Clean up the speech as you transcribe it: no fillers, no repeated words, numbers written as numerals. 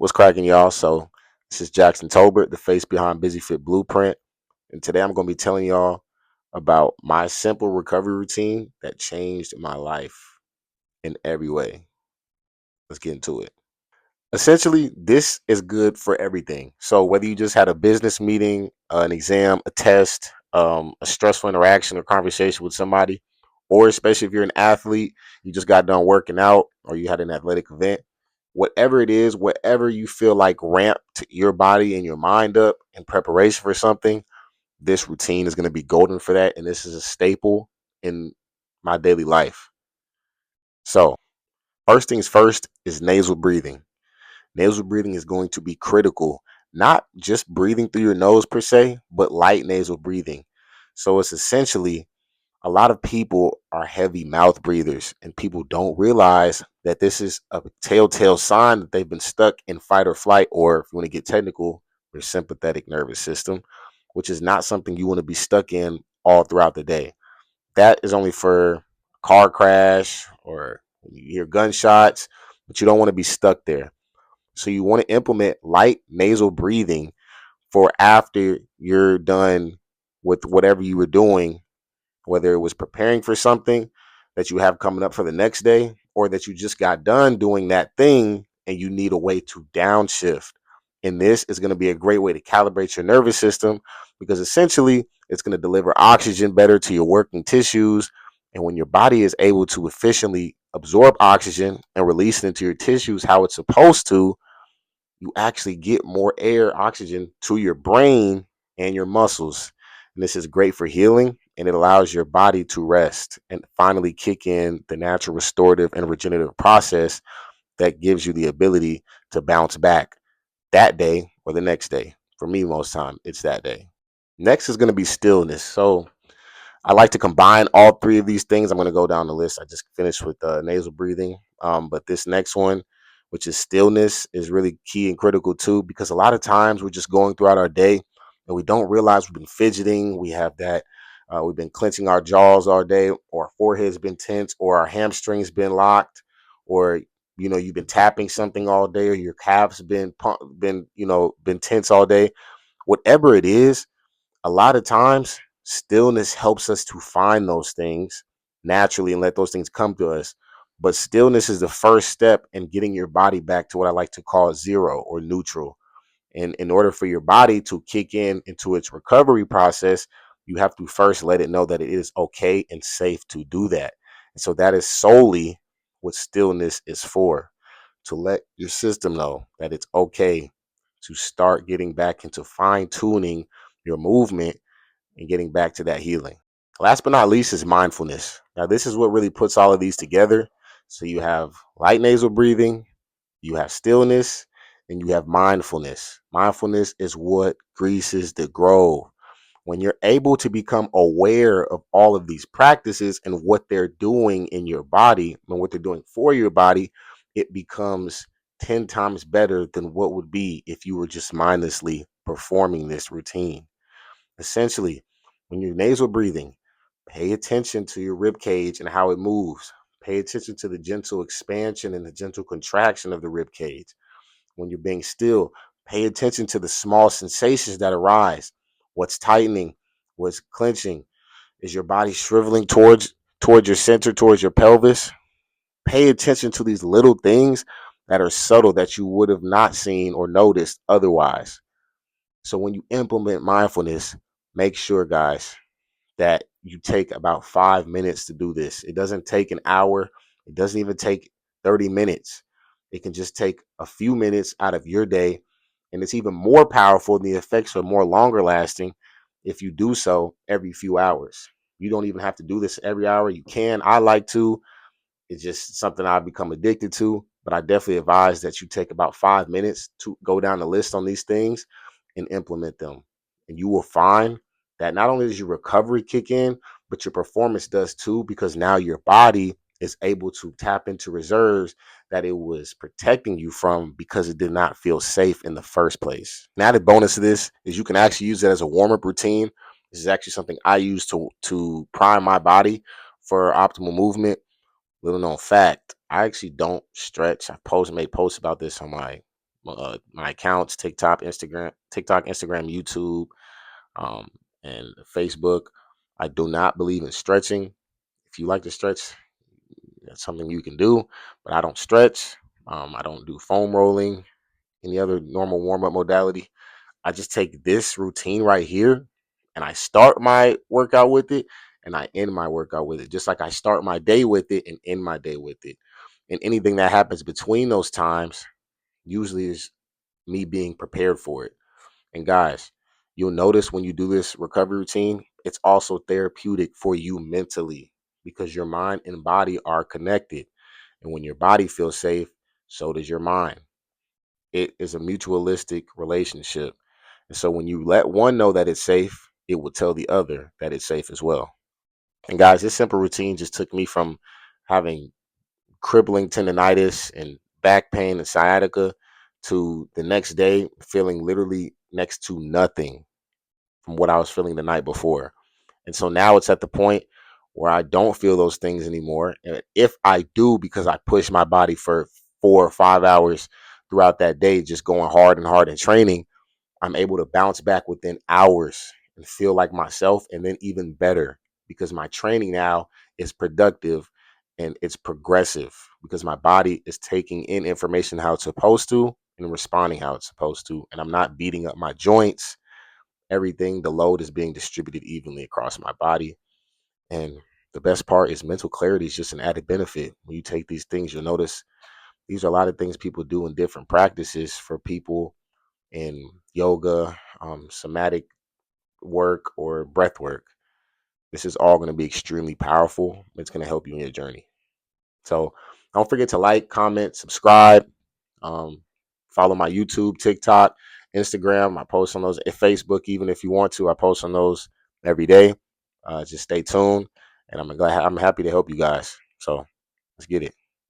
What's cracking, y'all? So, this is Jackson Tolbert, the face behind Busy Fit Blueprint. And today I'm going to be telling y'all about my simple recovery routine that changed my life in every way. Let's get into it. Essentially, this is good for everything. So, whether you just had a business meeting, an exam, a test, a stressful interaction or conversation with somebody, or especially if you're an athlete, you just got done working out or you had an athletic event, whatever it is, whatever you feel like ramped your body and your mind up in preparation for something, this routine is going to be golden for that. And this is a staple in my daily life. So, first things first is nasal breathing. Nasal breathing is going to be critical, not just breathing through your nose per se, but light nasal breathing. So, it's essentially a lot of people are heavy mouth breathers, and people don't realize that this is a telltale sign that they've been stuck in fight or flight, or if you want to get technical, your sympathetic nervous system, which is not something you want to be stuck in all throughout the day. That is only for a car crash or when you hear gunshots, but you don't want to be stuck there. So you want to implement light nasal breathing for after you're done with whatever you were doing, whether it was preparing for something that you have coming up for the next day, or that you just got done doing that thing and you need a way to downshift. And this is going to be a great way to calibrate your nervous system because essentially it's going to deliver oxygen better to your working tissues. And when your body is able to efficiently absorb oxygen and release it into your tissues how it's supposed to, you actually get more air, oxygen to your brain and your muscles. And this is great for healing and it allows your body to rest and finally kick in the natural restorative and regenerative process that gives you the ability to bounce back that day or the next day. For me, most time, it's that day. Next is going to be stillness. So I like to combine all three of these things. I'm going to go down the list. I just finished with nasal breathing. But this next one, which is stillness, is really key and critical too, because a lot of times we're just going throughout our day and we don't realize we've been fidgeting. We have that. We've been clenching our jaws all day, or our forehead's been tense, or our hamstrings been locked, or you've been tapping something all day, or your calves been tense all day. Whatever it is, a lot of times stillness helps us to find those things naturally and let those things come to us. But stillness is the first step in getting your body back to what I like to call zero or neutral. And in order for your body to kick in into its recovery process, you have to first let it know that it is okay and safe to do that. And so that is solely what stillness is for, to let your system know that it's okay to start getting back into fine tuning your movement and getting back to that healing. Last but not least is mindfulness. Now, this is what really puts all of these together. So you have light nasal breathing, you have stillness, and you have mindfulness. Mindfulness is what greases the grove. When you're able to become aware of all of these practices and what they're doing in your body and what they're doing for your body, it becomes 10 times better than what would be if you were just mindlessly performing this routine. Essentially, when you're nasal breathing, pay attention to your rib cage and how it moves. Pay attention to the gentle expansion and the gentle contraction of the rib cage. When you're being still, pay attention to the small sensations that arise. What's tightening? What's clenching? Is your body shriveling towards your center, towards your pelvis? Pay attention to these little things that are subtle that you would have not seen or noticed otherwise. So when you implement mindfulness, make sure, guys, that you take about 5 minutes to do this. It doesn't take an hour. It doesn't even take 30 minutes. It can just take a few minutes out of your day. And it's even more powerful and the effects are more longer lasting if you do so every few hours. You don't even have to do this every hour. You can. I like to. It's just something I've become addicted to. But I definitely advise that you take about 5 minutes to go down the list on these things and implement them. And you will find that not only does your recovery kick in, but your performance does too, because now your body is able to tap into reserves that it was protecting you from because it did not feel safe in the first place. An added bonus to this is you can actually use it as a warm-up routine. This is actually something I use to prime my body for optimal movement. Little known fact, I actually don't stretch. Made posts about this on my my accounts: TikTok, Instagram, YouTube, um, and Facebook. I do not believe in stretching. If you like to stretch, that's something you can do, but I don't stretch. I don't do foam rolling, any other normal warm up modality. I just take this routine right here and I start my workout with it and I end my workout with it. Just like I start my day with it and end my day with it. And anything that happens between those times usually is me being prepared for it. And guys, you'll notice when you do this recovery routine, it's also therapeutic for you mentally because your mind and body are connected. And when your body feels safe, so does your mind. It is a mutualistic relationship. And so when you let one know that it's safe, it will tell the other that it's safe as well. And guys, this simple routine just took me from having crippling tendonitis and back pain and sciatica to the next day feeling literally next to nothing from what I was feeling the night before. And so now it's at the point where I don't feel those things anymore. And if I do, because I push my body for 4 or 5 hours throughout that day, just going hard and hard and training, I'm able to bounce back within hours and feel like myself, and then even better because my training now is productive and it's progressive because my body is taking in information how it's supposed to and responding how it's supposed to. And I'm not beating up my joints. Everything, the load is being distributed evenly across my body. And the best part is mental clarity is just an added benefit. When you take these things, you'll notice these are a lot of things people do in different practices for people in yoga, somatic work, or breath work. This is all going to be extremely powerful. It's going to help you in your journey. So don't forget to like, comment, subscribe, um, follow my YouTube, TikTok, Instagram. I post on those, Facebook, even if you want to. I post on those every day. Just stay tuned, and I'm happy to help you guys. So let's get it.